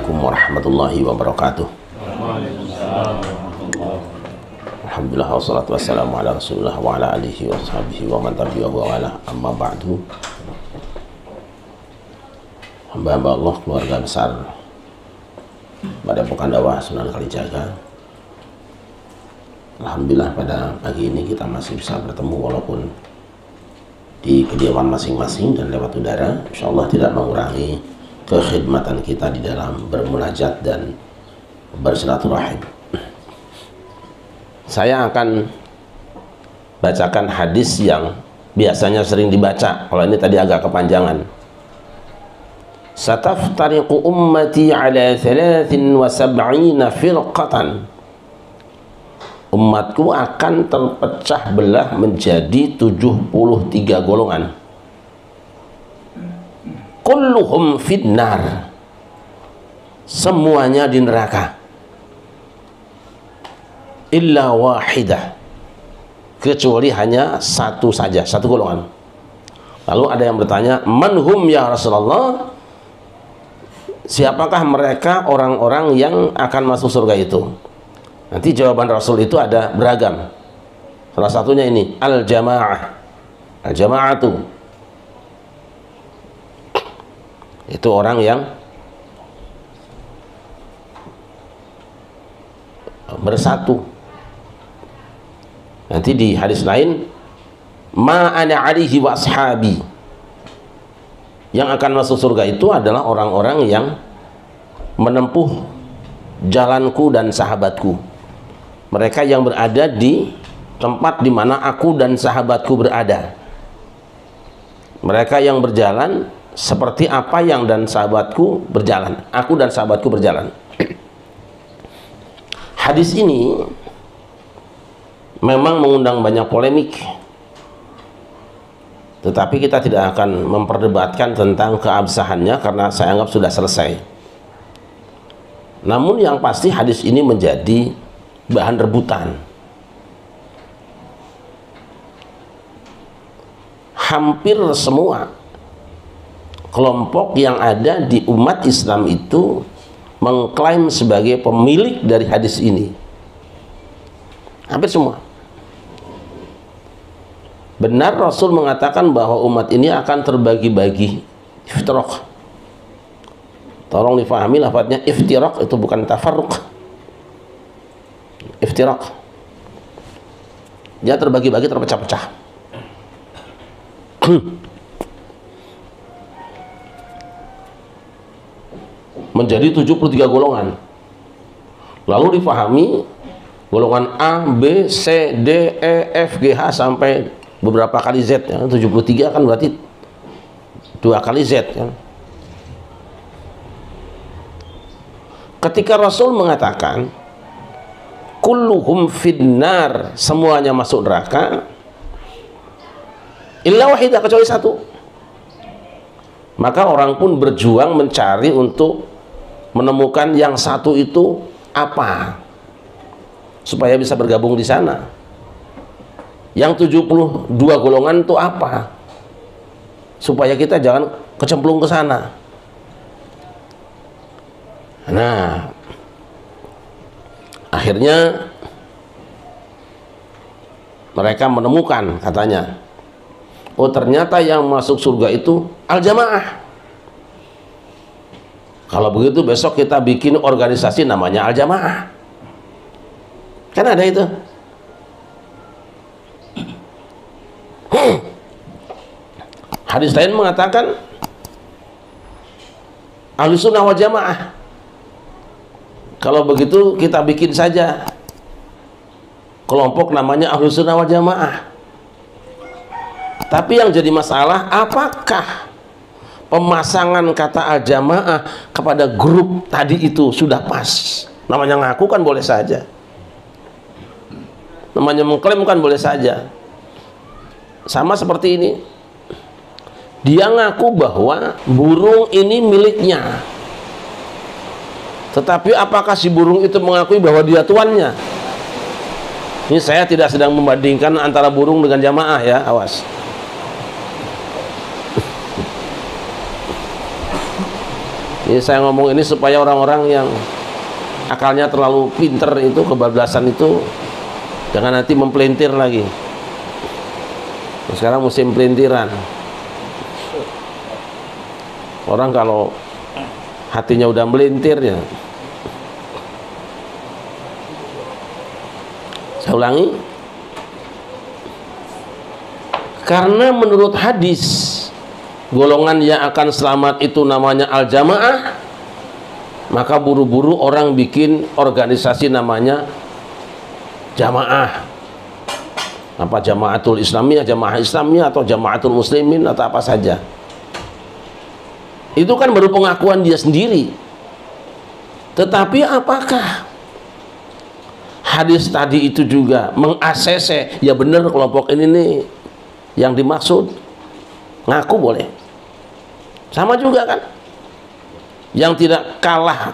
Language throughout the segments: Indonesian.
Assalamualaikum warahmatullahi wabarakatuh. Alhamdulillah wassalatu wassalamu ala Rasulillah wa ala alihi wa sahbihi wa man tabi'ahu wa ala amma ba'du. Hamba-hamba Allah, keluarga besar Padepokan Dakwah Sunan Kalijaga. Alhamdulillah pada pagi ini kita masih bisa bertemu walaupun di kediaman masing-masing dan lewat udara. Insyaallah tidak mengurangi kekhidmatan kita di dalam bermunajat dan bersilaturahim. Saya akan bacakan hadis yang biasanya sering dibaca. Kalau ini tadi agak kepanjangan. Sataftariqu ummati ala 73 firqatan. Umatku akan terpecah belah menjadi 73 golongan. Kulluhum finnar. Semuanya di neraka. Illa wahidah. Kecuali hanya satu saja, satu golongan. Lalu ada yang bertanya, manhum ya Rasulullah? Siapakah mereka orang-orang yang akan masuk surga itu? Nanti jawaban Rasul itu ada beragam. Salah satunya ini, al-jamaah. Al-jamaatu itu orang yang bersatu. Nanti di hadis lain, ma ana alihi wa ashabi. Yang akan masuk surga itu adalah orang-orang yang menempuh jalanku dan sahabatku. Mereka yang berada di tempat di mana aku dan sahabatku berada. Mereka yang berjalan seperti apa yang dan sahabatku berjalan. Aku dan sahabatku berjalan. Hadis ini memang mengundang banyak polemik, tetapi kita tidak akan memperdebatkan tentang keabsahannya karena saya anggap sudah selesai. Namun yang pasti hadis ini menjadi bahan rebutan. Hampir semua kelompok yang ada di umat Islam itu mengklaim sebagai pemilik dari hadis ini. Hampir semua. Benar Rasul mengatakan bahwa umat ini akan terbagi-bagi. Iftiraq. Tolong difahami lafadznya iftiraq itu bukan tafarruq. Iftiraq. Dia terbagi-bagi, terpecah-pecah. Menjadi 73 golongan. Lalu difahami golongan A, B, C, D, E, F, G, H sampai beberapa kali Z ya. 73 kan berarti 2 kali Z ya. Ketika Rasul mengatakan kulluhum finnar, semuanya masuk neraka illa wahidah, kecuali satu, maka orang pun berjuang mencari untuk menemukan yang satu itu apa supaya bisa bergabung di sana. Yang 72 golongan itu apa supaya kita jangan kecemplung ke sana. Nah, akhirnya mereka menemukan, katanya, oh ternyata yang masuk surga itu al-jamaah. Kalau begitu besok kita bikin organisasi namanya al-jamaah. Kan ada itu. Hadis lain mengatakan Ahlussunnah wal Jamaah. Kalau begitu kita bikin saja kelompok namanya Ahlussunnah wal Jamaah. Tapi yang jadi masalah, apakah pemasangan kata al-jamaah kepada grup tadi itu sudah pas? Namanya ngaku kan boleh saja, namanya mengklaim kan boleh saja. Sama seperti ini, dia ngaku bahwa burung ini miliknya, tetapi apakah si burung itu mengakui bahwa dia tuannya? Ini saya tidak sedang membandingkan antara burung dengan jamaah ya, awas. Ini Jadi saya ngomong ini supaya orang-orang yang akalnya terlalu pinter itu, kebablasan itu, jangan nanti mempelintir lagi. Sekarang musim pelintiran. Orang kalau hatinya udah melintir ya. Saya ulangi. Karena menurut hadis, golongan yang akan selamat itu namanya al-jamaah, maka buru-buru orang bikin organisasi namanya jamaah. Apa jamaatul islamiyah, jamaah islamiyah, atau jamaatul muslimin, atau apa saja. Itu kan baru pengakuan dia sendiri. Tetapi apakah hadis tadi itu juga meng-ACC, ya benar kelompok ini nih yang dimaksud? Ngaku boleh. Sama juga kan. Yang tidak kalah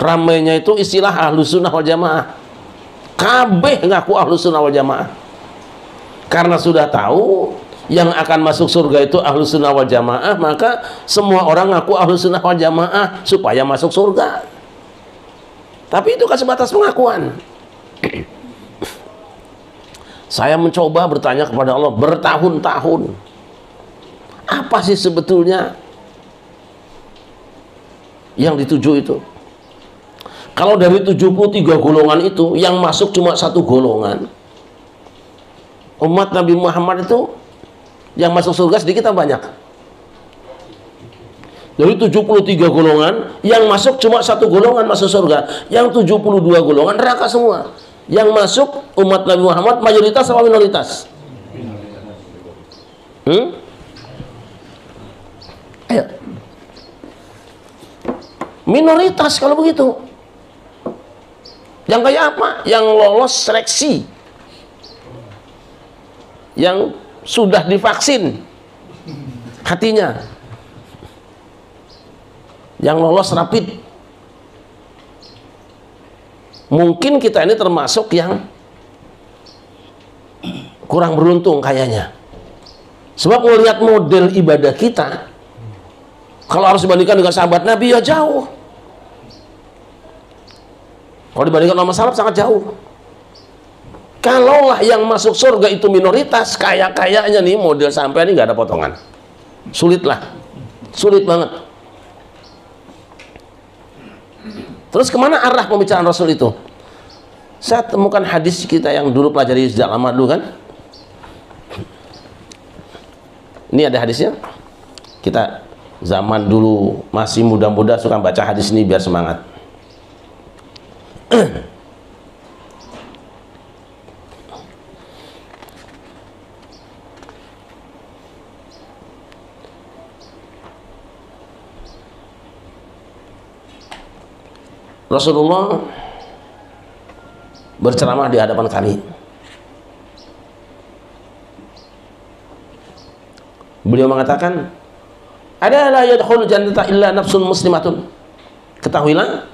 ramainya itu istilah ahlus sunnah wal jamaah. Kabeh ngaku ahlus sunnah wal jamaah. Karena sudah tahu yang akan masuk surga itu ahlus sunnah wal jamaah, maka semua orang ngaku ahlus sunnah wal jamaah supaya masuk surga. Tapi itu kan sebatas pengakuan. Saya mencoba bertanya kepada Allah bertahun-tahun, apa sih sebetulnya yang dituju itu? Kalau dari 73 golongan itu yang masuk cuma satu golongan, umat Nabi Muhammad itu yang masuk surga sedikit atau banyak? Dari 73 golongan yang masuk cuma satu golongan masuk surga, yang 72 golongan neraka semua. Yang masuk umat Nabi Muhammad mayoritas atau minoritas? Ayo. Minoritas kalau begitu. Yang kayak apa? Yang lolos seleksi, yang sudah divaksin hatinya, yang lolos rapid. Mungkin kita ini termasuk yang kurang beruntung kayaknya. Sebab melihat model ibadah kita, kalau harus dibandingkan dengan sahabat Nabi ya jauh. Kalau dibandingkan sama salaf sangat jauh. Kalaulah yang masuk surga itu minoritas, kayaknya nih model sampai ini nggak ada potongan. Sulit banget. Terus kemana arah pembicaraan Rasul itu? Saya temukan hadis kita yang dulu pelajari sejak lama dulu kan. Ini ada hadisnya. Kita zaman dulu masih muda-muda suka baca hadis ini biar semangat. Rasulullah berceramah di hadapan kami. Beliau mengatakan, "Ada la yadkhul jannata illa nafsun muslimatun." Ketahuilah,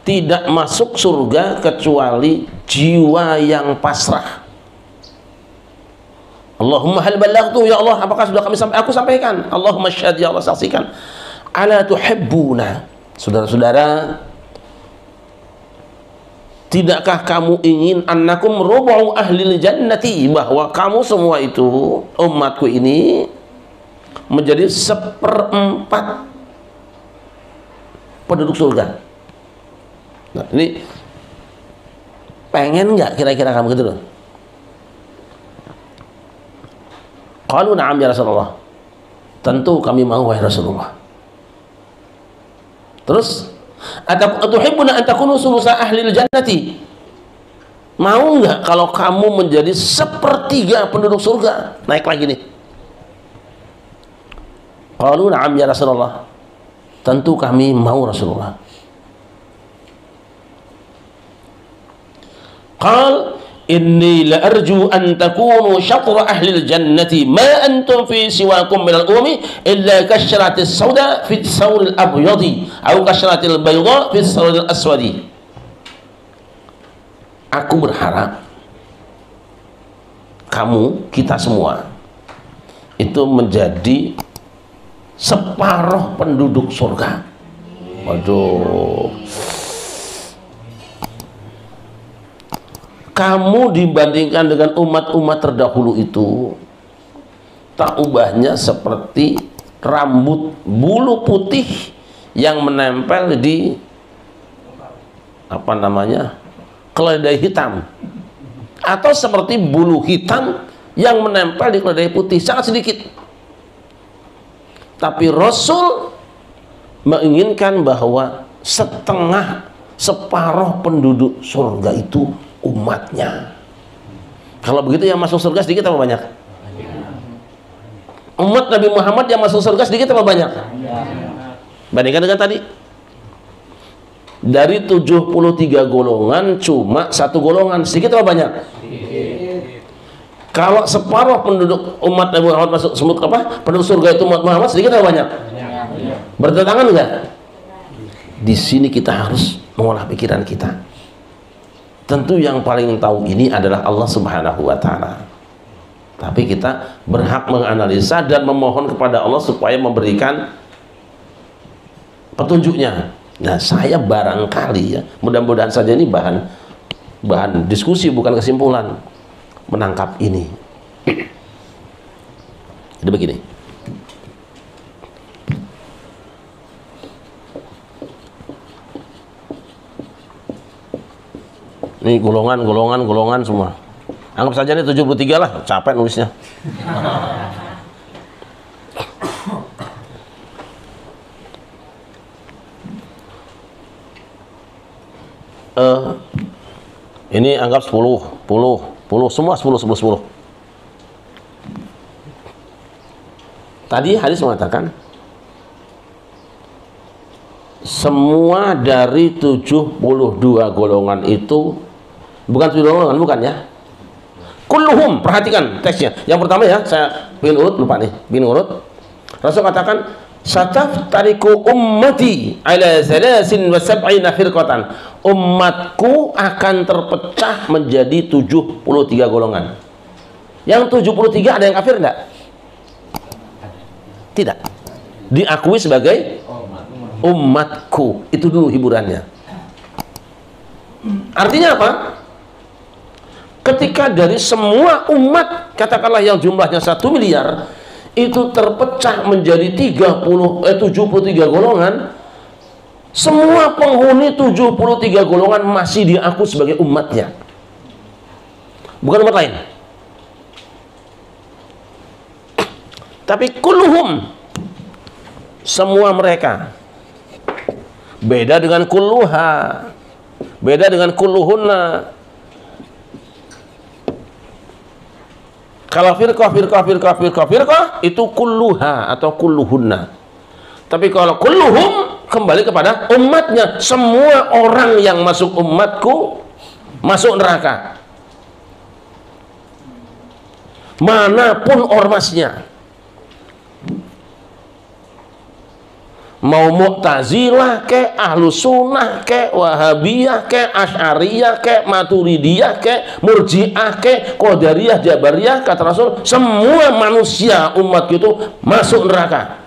tidak masuk surga kecuali jiwa yang pasrah. Allahumma hal ballaghtu, ya Allah, apakah sudah aku sampaikan? Allahumma syahid, ya Allah, saksikan. Ala tuhibbuna, saudara-saudara, tidakkah kamu ingin annakum rubu'u ahlil jannati, bahwa kamu semua itu umatku ini menjadi 1/4 penduduk surga. Nah, ini pengen nggak kira-kira kamu gitu loh? Qalu na'am ya Rasulullah. Tentu kami mau wahai Rasulullah. Terus, atuhibbuna an takunu sulusa ahlil jannati? Mau nggak kalau kamu menjadi 1/3 penduduk surga? Naik lagi nih. Qalu na'am ya Rasulullah. Tentu kami mau Rasulullah. Qal inni la arju an takunu syatra ahlil jannati ma antum fi siwakum minal umami illa kasyratis sauda fi sawril abyadi atau kasyratil bayda fi sawril aswadi. Aku berharap kamu, kita semua itu menjadi separuh penduduk surga. Waduh. Kamu dibandingkan dengan umat-umat terdahulu itu, tak ubahnya seperti rambut bulu putih yang menempel di keledai hitam, atau seperti bulu hitam yang menempel di keledai putih, sangat sedikit. Tapi Rasul menginginkan bahwa separuh penduduk surga itu umatnya. Kalau begitu yang masuk surga sedikit apa banyak? Umat Nabi Muhammad yang masuk surga sedikit apa banyak? Bandingkan dengan tadi, dari 73 golongan cuma satu golongan, sedikit apa banyak? Kalau separuh penduduk umat Nabi Muhammad masuk penduduk surga itu umat Muhammad, sedikit apa banyak? Bertentangan enggak? Di sini kita harus mengolah pikiran kita. Tentu yang paling tahu ini adalah Allah Subhanahu wa Ta'ala. Tapi kita berhak menganalisa dan memohon kepada Allah supaya memberikan petunjuknya. Nah, saya barangkali ya, mudah-mudahan saja ini bahan diskusi bukan kesimpulan, menangkap ini. Jadi begini. Ini golongan semua. Anggap saja ini 73 lah, capek nulisnya. Ini anggap 10, semua 10. Tadi hadis mengatakan semua dari 72 golongan itu, bukan 72 golongan, bukan ya, kulluhum. Perhatikan teksnya. Yang pertama ya, saya bikin urut, lupa nih, bikin urut. Rasul katakan, sataftariku ummati ala 73 firqatan. Umatku akan terpecah menjadi 73 golongan. Yang 73 ada yang kafir enggak? Tidak. Diakui sebagai umatku. Itu dulu hiburannya. Artinya apa? Ketika dari semua umat, katakanlah yang jumlahnya 1 miliar, itu terpecah menjadi 73 golongan, semua penghuni 73 golongan masih diaku sebagai umatnya, bukan umat lain. Tapi kulluhum, semua mereka. Beda dengan kulluha, beda dengan kulluhunna. Kalau firqah itu kulluha atau kulluhunna. Tapi kalau kulluhum kembali kepada umatnya. Semua orang yang masuk umatku masuk neraka, manapun ormasnya. Mau Mu'tazilah ke, Ahlu Sunnah ke, Wahabiyah ke, Asy'ariyah ke, Maturidiyah ke, Murji'ah ke, Qadariyah, Jabariyah, kata Rasul, semua manusia umat itu masuk neraka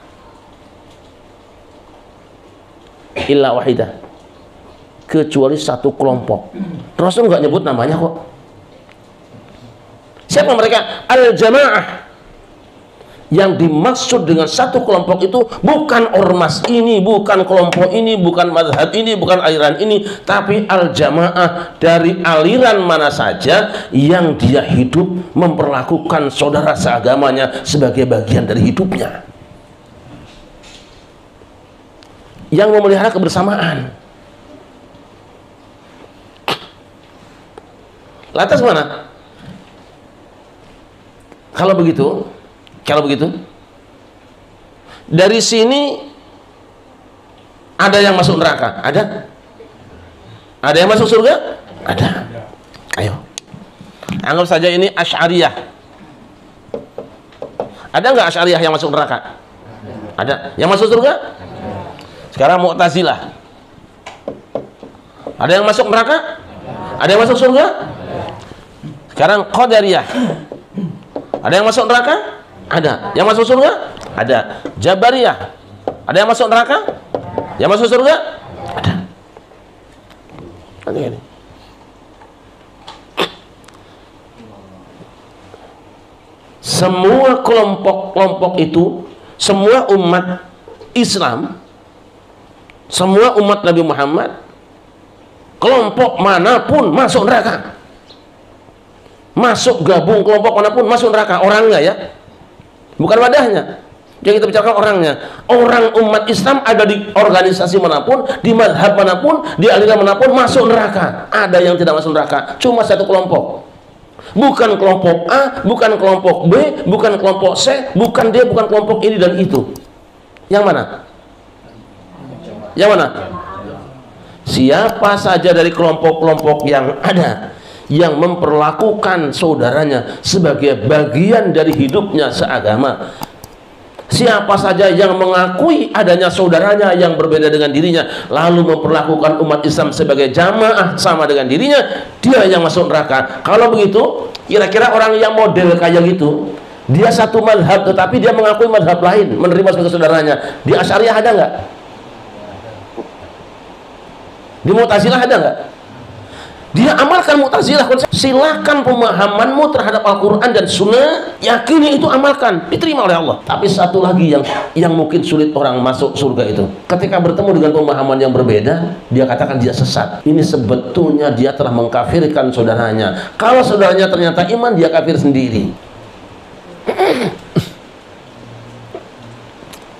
illa wahidah, kecuali satu kelompok. Rasul nggak nyebut namanya kok. Siapa mereka? Al-Jamaah. Yang dimaksud dengan satu kelompok itu bukan ormas ini, bukan kelompok ini, bukan mazhab ini, bukan aliran ini, tapi al-jamaah, dari aliran mana saja yang dia hidup memperlakukan saudara seagamanya sebagai bagian dari hidupnya, yang memelihara kebersamaan. Lantas mana? Kalau begitu, dari sini ada yang masuk neraka? Ada? Ada yang masuk surga? Ada. Ayo, anggap saja ini Asy'ariyah. Ada nggak Asy'ariyah yang masuk neraka? Ada. Yang masuk surga? Sekarang Mu'tazilah. Ada yang masuk neraka? Ada yang masuk surga? Sekarang Qadariyah. Ada yang masuk neraka? Ada. Yang masuk surga? Ada. Jabariyah. Ada yang masuk neraka? Yang masuk surga? Ada. Ini. Semua kelompok-kelompok itu, semua umat Islam, semua umat Nabi Muhammad, kelompok manapun masuk neraka. Masuk gabung kelompok manapun masuk neraka, orangnya ya, bukan wadahnya. Yang kita bicarakan orangnya. Orang umat Islam ada di organisasi manapun, di mazhab manapun, di aliran manapun masuk neraka. Ada yang tidak masuk neraka, cuma satu kelompok. Bukan kelompok A, bukan kelompok B, bukan kelompok C, bukan dia, bukan kelompok ini dan itu. Yang mana? Yang mana? Siapa saja dari kelompok-kelompok yang ada yang memperlakukan saudaranya sebagai bagian dari hidupnya seagama, siapa saja yang mengakui adanya saudaranya yang berbeda dengan dirinya lalu memperlakukan umat Islam sebagai jamaah sama dengan dirinya, dia yang masuk neraka. Kalau begitu, kira-kira orang yang model kayak gitu, dia satu mazhab tetapi dia mengakui mazhab lain, menerima sebagai saudaranya, di Asy'ariyah ada nggak? Di Mu'tazilah ada nggak? Dia amalkan Mu'tazilah. Silakan pemahamanmu terhadap Al-Quran dan Sunnah, yakini itu, amalkan, diterima oleh Allah. Tapi satu lagi yang mungkin sulit orang masuk surga itu, ketika bertemu dengan pemahaman yang berbeda, dia katakan dia sesat. Ini sebetulnya dia telah mengkafirkan saudaranya. Kalau saudaranya ternyata iman, dia kafir sendiri.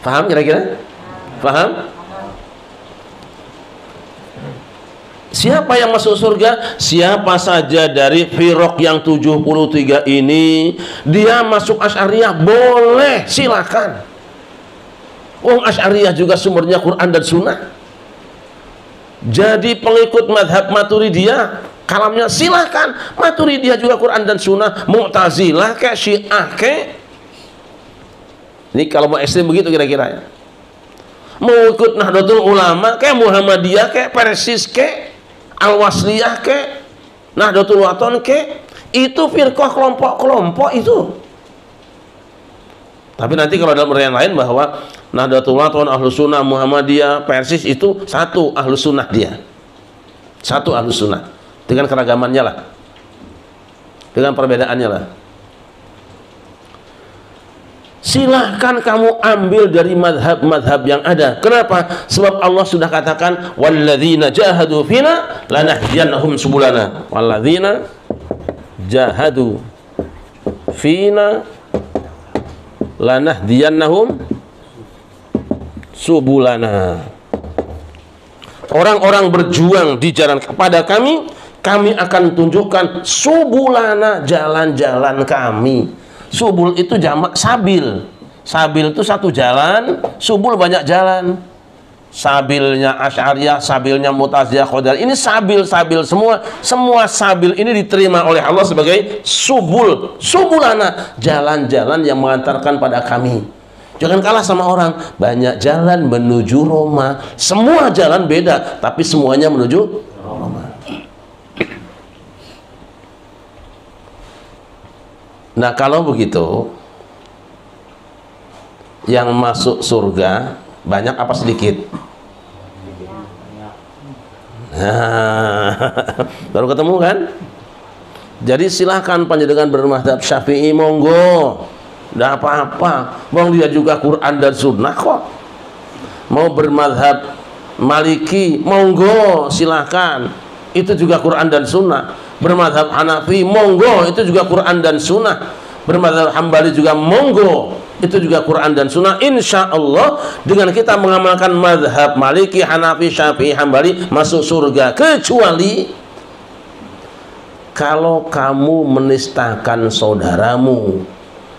Paham kira-kira? Paham? Siapa yang masuk surga? Siapa saja dari firaq yang 73 ini, dia masuk Asy'ariyah, boleh, silakan. Wong Asy'ariyah juga sumbernya Quran dan Sunnah. Jadi pengikut madhab Maturidiyah, kalamnya silakan. Maturidiyah juga Quran dan Sunnah. Mu'tazilah kayak Syiah kayak. Ini kalau mau ekstrim begitu kira-kira ya. Mau ikut Nahdlatul Ulama kayak Muhammadiyah kayak Persis kayak Al-Wasliyah ke, Nahdlatul Wathon ke, itu firqah kelompok-kelompok itu. Tapi nanti kalau dalam riwayat lain bahwa Nahdlatul Wathon, Ahlus Sunnah, Muhammadiyah, Persis itu satu Ahlus Sunnah dia. Satu Ahlus Sunnah. Dengan keragamannya lah. Dengan perbedaannya lah. Silahkan kamu ambil dari madhab-madhab yang ada. Kenapa? Sebab Allah sudah katakan, walladzina jahadu fina lanahdiyannahum subulana. Walladzina jahadu fina lanahdiyannahum subulana. Orang-orang berjuang di jalan kepada kami, kami akan tunjukkan subulana, jalan-jalan kami. Subul itu jamak sabil. Sabil itu satu jalan, subul banyak jalan. Sabilnya Asy'ariyah, sabilnya Mu'tazilah, Qadariyah. Ini sabil-sabil semua. Semua sabil ini diterima oleh Allah sebagai subul. Subulana, jalan-jalan yang mengantarkan pada kami. Jangan kalah sama orang. Banyak jalan menuju Roma. Semua jalan beda, tapi semuanya menuju Roma. Nah, kalau begitu, yang masuk surga banyak apa sedikit? Nah, baru ketemu kan? Jadi silahkan panjenengan bermadzhab Syafi'i, monggo, tidak apa-apa. Bang, dia juga Quran dan Sunnah kok. Mau bermadzhab Maliki, monggo, silahkan. Itu juga Quran dan Sunnah. Bermadzhab Hanafi, monggo, itu juga Quran dan Sunnah. Bermadzhab Hambali juga monggo, itu juga Quran dan Sunnah. Insya Allah dengan kita mengamalkan madhab Maliki, Hanafi, Syafi'i, Hambali, masuk surga. Kecuali kalau kamu menistakan saudaramu,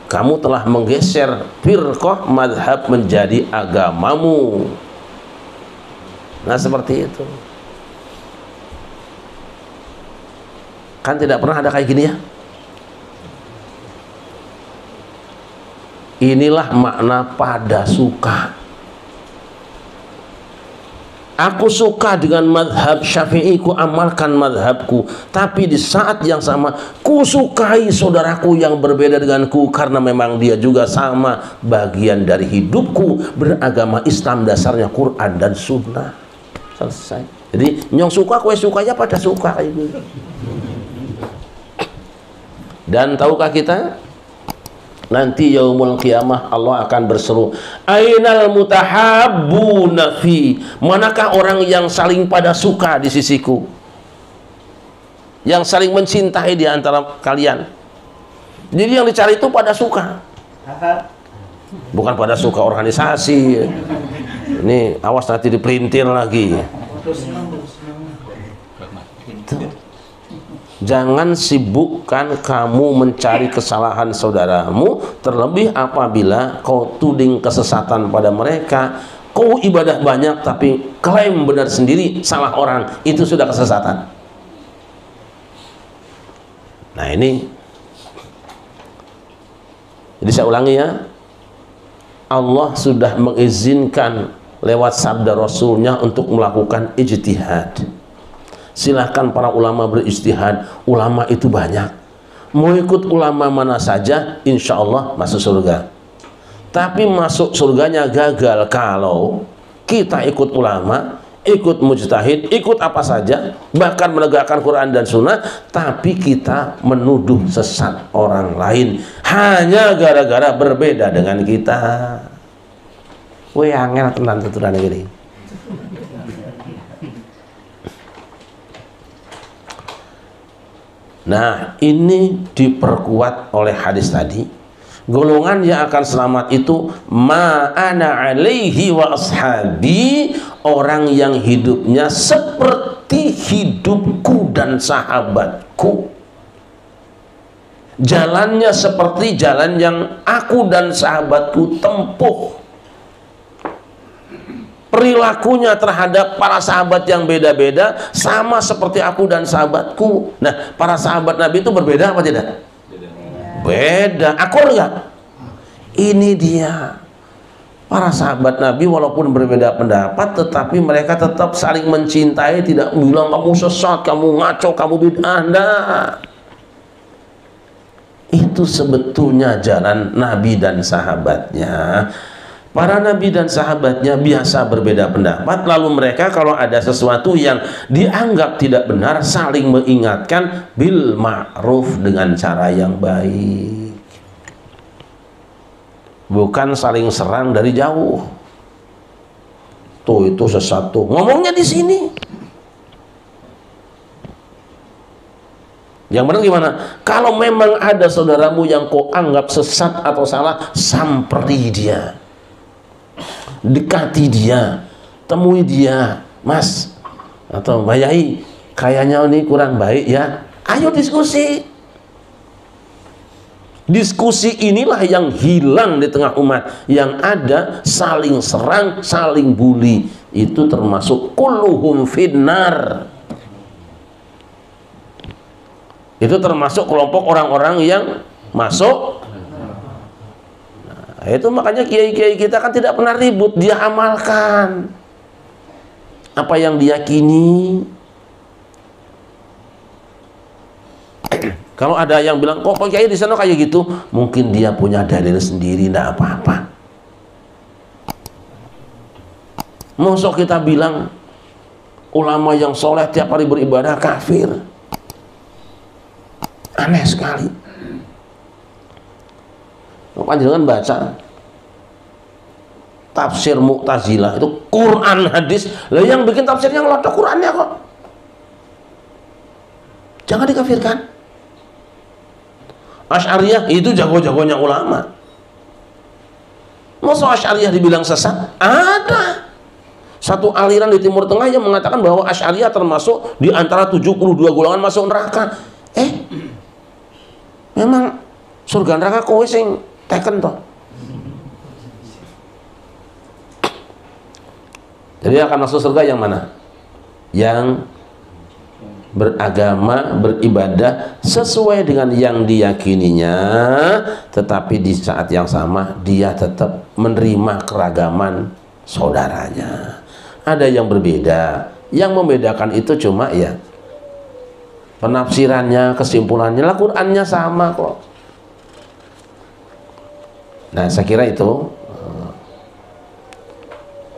kamu telah menggeser firqah madhab menjadi agamamu. Nah, seperti itu. Kan tidak pernah ada kayak gini ya. Inilah makna pada suka. Aku suka dengan madhab Syafi'i, ku amalkan madhabku. Tapi di saat yang sama, ku sukai saudaraku yang berbeda denganku, karena memang dia juga sama bagian dari hidupku. Beragama Islam dasarnya Quran dan Sunnah. Selesai. Jadi nyong suka, kue sukanya pada suka kayak gitu. Dan tahukah kita, nanti yaumul qiyamah Allah akan berseru, ainal mutahabbuna fi, manakah orang yang saling pada suka di sisiku, yang saling mencintai di antara kalian. Jadi yang dicari itu pada suka, bukan pada suka organisasi. Ini awas nanti dipelintir lagi. Jangan sibukkan kamu mencari kesalahan saudaramu, terlebih apabila kau tuding kesesatan pada mereka. Kau ibadah banyak tapi klaim benar sendiri, salah orang, itu sudah kesesatan. Nah ini, jadi saya ulangi ya, Allah sudah mengizinkan lewat sabda Rasulnya untuk melakukan ijtihad. Silahkan para ulama berijtihad. Ulama itu banyak. Mau ikut ulama mana saja, insya Allah masuk surga. Tapi masuk surganya gagal kalau kita ikut ulama, ikut mujtahid, ikut apa saja, bahkan menegakkan Quran dan Sunnah, tapi kita menuduh sesat orang lain hanya gara-gara berbeda dengan kita. Wih, angel tenan tuturan ini. Nah, ini diperkuat oleh hadis tadi. Golongan yang akan selamat itu ma'ana alaihi wa ashabi, orang yang hidupnya seperti hidupku dan sahabatku. Jalannya seperti jalan yang aku dan sahabatku tempuh. Perilakunya terhadap para sahabat yang beda-beda sama seperti aku dan sahabatku. Nah, para sahabat Nabi itu berbeda apa tidak? Beda. Akur enggak? Ini dia. Para sahabat Nabi walaupun berbeda pendapat, tetapi mereka tetap saling mencintai, tidak bilang kamu sesat, kamu ngaco, kamu bid'ah. Nah, itu sebetulnya jalan Nabi dan sahabatnya. Para nabi dan sahabatnya biasa berbeda pendapat, lalu mereka kalau ada sesuatu yang dianggap tidak benar saling mengingatkan bil ma'ruf, dengan cara yang baik, bukan saling serang dari jauh. Tuh itu sesat tuh, ngomongnya di sini. Yang benar gimana? Kalau memang ada saudaramu yang kau anggap sesat atau salah, samperi dia, dekati dia, temui dia, Mas atau Mbak Yai, kayaknya ini kurang baik ya, ayo diskusi. Diskusi inilah yang hilang di tengah umat. Yang ada saling serang, saling bully. Itu termasuk kulluhum finnar. Itu termasuk kelompok orang-orang yang masuk. Itu makanya kiai-kiai kita kan tidak pernah ribut, dia amalkan apa yang diyakini. Kalau ada yang bilang kok kiai di sana kayak gitu, mungkin dia punya dalil sendiri, tidak apa-apa. Mosok kita bilang ulama yang soleh tiap hari beribadah kafir? Aneh sekali. Panjenengan baca tafsir Mu'tazilah itu Quran hadis, lah yang bikin tafsirnya ngelotok Qurannya kok. Jangan dikafirkan. Asy'ariyah itu jago-jagonya ulama. Masa Asy'ariyah dibilang sesat? Ada satu aliran di Timur Tengah yang mengatakan bahwa Asy'ariyah termasuk di antara 72 golongan masuk neraka. Memang surga neraka kowe sing teken toh. Jadi akan masuk surga yang mana? Yang beragama, beribadah sesuai dengan yang diyakininya, tetapi di saat yang sama dia tetap menerima keragaman saudaranya. ada yang berbeda. Yang membedakan itu cuma ya penafsirannya, kesimpulannya. Lah Qur'annya sama kok. Nah, saya kira itu,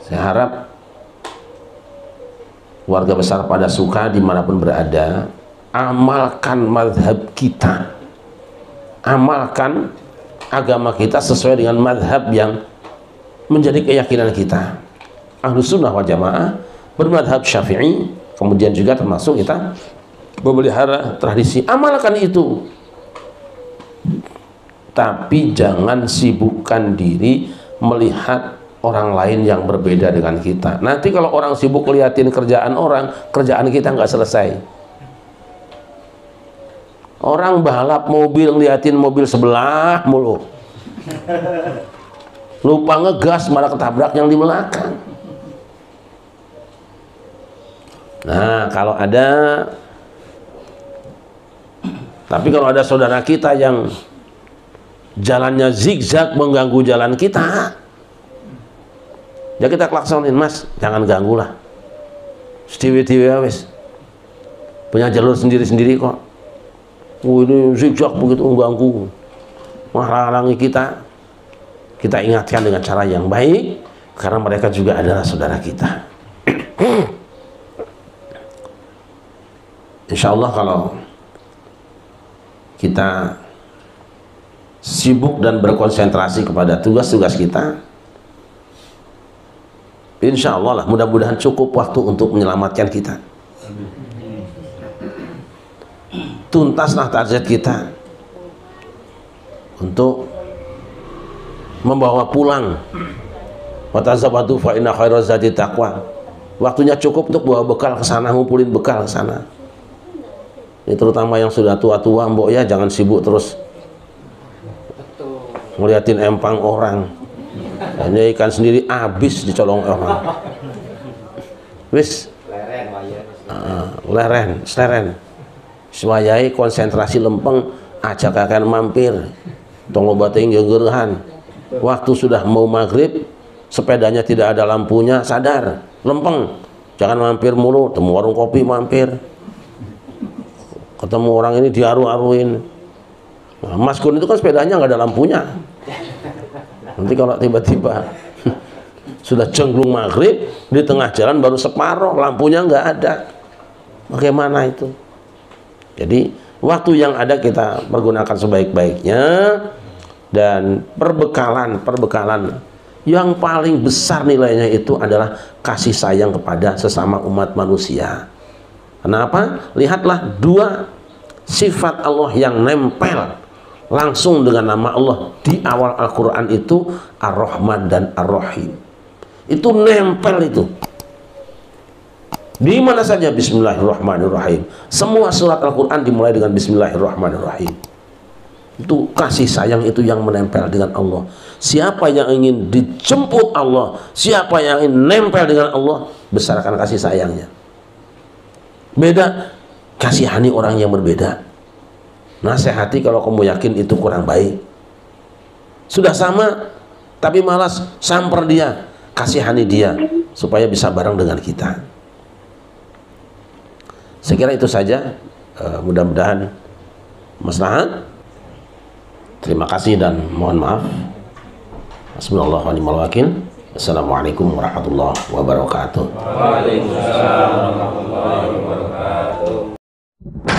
saya harap warga besar pada suka dimanapun berada, amalkan mazhab kita, amalkan agama kita sesuai dengan mazhab yang menjadi keyakinan kita. Ahlus sunnah wal jamaah bermadhab syafi'i, kemudian juga termasuk kita memelihara tradisi. Amalkan itu, tapi jangan sibukkan diri melihat orang lain yang berbeda dengan kita. Nanti kalau orang sibuk liatin kerjaan orang, kerjaan kita nggak selesai. Orang balap mobil ngeliatin mobil sebelah mulu, lupa ngegas malah ketabrak yang di belakang. Nah, kalau ada, tapi kalau ada saudara kita yang jalannya zigzag mengganggu jalan kita, ya kita klaksonin, Mas, jangan ganggu lah. Setiwi-tiwi wis. Punya jalur sendiri-sendiri kok. Ini zigzag begitu mengganggu, menghalangi kita. Kita ingatkan dengan cara yang baik, karena mereka juga adalah saudara kita. Insya Allah kalau kita sibuk dan berkonsentrasi kepada tugas-tugas kita, insya Allah lah, mudah-mudahan cukup waktu untuk menyelamatkan kita. Tuntaslah target kita untuk membawa pulang. Watazawwadu fa inna khairaz zadi taqwa. Waktunya cukup untuk bawa bekal ke sana, ngumpulin bekal ke sana. Ini terutama yang sudah tua-tua, mbok ya, jangan sibuk terus ngeliatin empang orang. Hanya ikan sendiri habis dicolong orang. Wis leren, sleren. Swayai konsentrasi lempeng, ajak akan mampir. Tonggo bating gegerehan. Waktu sudah mau maghrib, sepedanya tidak ada lampunya, sadar, lempeng. Jangan mampir mulu, temu warung kopi mampir. Ketemu orang ini diaru-aruin. Nah, Mas Kun itu kan sepedanya nggak ada lampunya. Nanti kalau tiba-tiba sudah cenglung maghrib, di tengah jalan baru separuh, lampunya nggak ada. Bagaimana itu? Jadi waktu yang ada kita pergunakan sebaik-baiknya, dan perbekalan yang paling besar nilainya itu adalah kasih sayang kepada sesama umat manusia. Kenapa? Lihatlah dua sifat Allah yang nempel langsung dengan nama Allah di awal Al-Quran itu, Ar-Rahman dan Ar-Rahim. Itu nempel itu. Di mana saja Bismillahirrahmanirrahim. Semua surat Al-Quran dimulai dengan Bismillahirrahmanirrahim. Itu kasih sayang itu yang menempel dengan Allah. Siapa yang ingin dijemput Allah, siapa yang ingin nempel dengan Allah, besarkan kasih sayangnya. Beda, kasihani orang yang berbeda. Nasihati kalau kamu yakin itu kurang baik. Sudah sama, tapi malas samper dia, kasihani dia supaya bisa bareng dengan kita. Saya kira itu saja, mudah-mudahan maslahat. Terima kasih dan mohon maaf. Bismillah wa ni'mal wakil. Assalamualaikum warahmatullahi wabarakatuh. Waalaikumsalam warahmatullahi wabarakatuh.